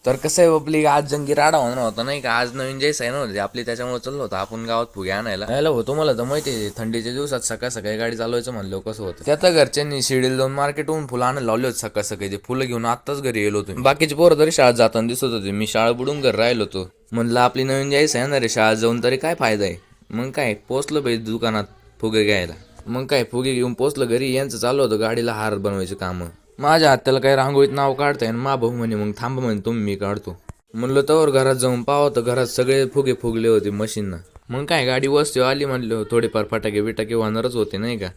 तर कसं आहे आपली आज जंगी राडा होणार होता नाही का. आज नवीन जे आहे नव्हते आपली, त्याच्यामुळे चाललो होतं आपण गावात फुगे आणायला. यायला होतो मला तर माहिती आहे, थंडीच्या दिवसात सकाळ सकाळी गाडी चालवायचं म्हणलं कसं होतं. त्यात घरच्यांनी शिडील जाऊन मार्केटहून फुलं आणायला लावले होते सकाळ सकाळी. ते फुलं घेऊन आत्ताच घरी गेलो होतो. बाकीचे पोरं तरी शाळेत जाताना दिसत होते, मी शाळा बुडून घर राहिलो होतो. म्हणलं आपली नवीन जायचं आहे ना रे, शाळेत जाऊन तरी काय फायदा आहे. मग काय पोचलो पाहिजे दुकानात फुगे घ्यायला. मग काय फुगे घेऊन पोचलं घरी. यांचं चालू होतं गाडीला हार बनवायचं कामं. माझ्या हाताला काही रांगोळीत नाव काढताय आणि मा भाऊ म्हणे मग थांब म्हणे तुम्ही मी काढतो. म्हणलं तर घरात जाऊन पाहावं तर घरात सगळे फुगे फुगले होते मशीननं. मग काय गाडी वस्तीवर आली म्हणलं थोडेफार फटाके बिटाके वाहणारच होते नाही का.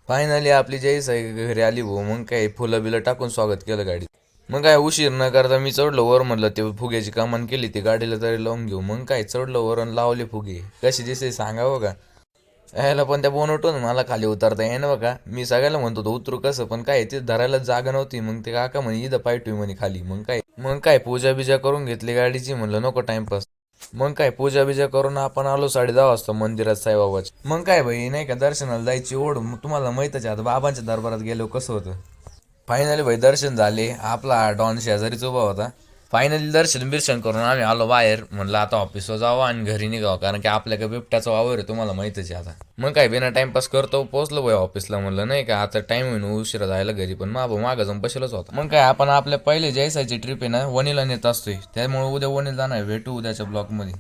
फायनली आपली जयस आहे घरी आली भाऊ. मग काय फुलं बिलं टाकून स्वागत केलं गाडीत. मग काय उशीर न करता मी चढलो वर. म्हणलं ते फुग्याची कमान केली ती गाडीला तरी लावून घेऊ. मग काय चढलो वर आणि लावले फुगे. कशी दिसते सांगावं का. यायला पण त्या बोनवटून मला खाली उतरता येईन बघा. मी सगळ्याला म्हणतो तो उतरू कसं, पण काय ते धरायला जागा नव्हती. मग ते काका म्हणे इथं पाय ठेवी म्हणे खाली. मग काय पूजा बिजा करून घेतली गाडीची. म्हणलं नको टाइमपास. मग काय पूजा बिजा करून आपण आलो 10:30 वाजता मंदिरात साईबाबाच्या. मग काय भाई नाही का दर्शनाला जायची ओढ. तुम्हाला माहितच आहे आता बाबांच्या दरबारात गेलो कसं होतं. फायनली भाई दर्शन झाले. आपला डॉन शेजारीच उभा होता. फायनली दर्शन बिर्शन करून आम्ही आलो बाहेर. म्हणलं आता ऑफिसवर जावं आणि घरी निघावं, कारण की आपल्याकडे बिबट्याचा वावर आहे तुम्हाला माहितच आहे आता. मग काय बिना टाइमपास करतो पोहोचलो भाई ऑफिसला. म्हणलं नाही का आता टाइम होईन उशिरा जायला घरी, पण मागं जाऊन बसेलच होता. मग काय आपण आपल्या पहिले जायसाची ट्रिप आहे ना वणीला नेत असतोय, त्यामुळे उद्या वणीला जाणार. भेटू उद्याच्या ब्लॉग मध्ये.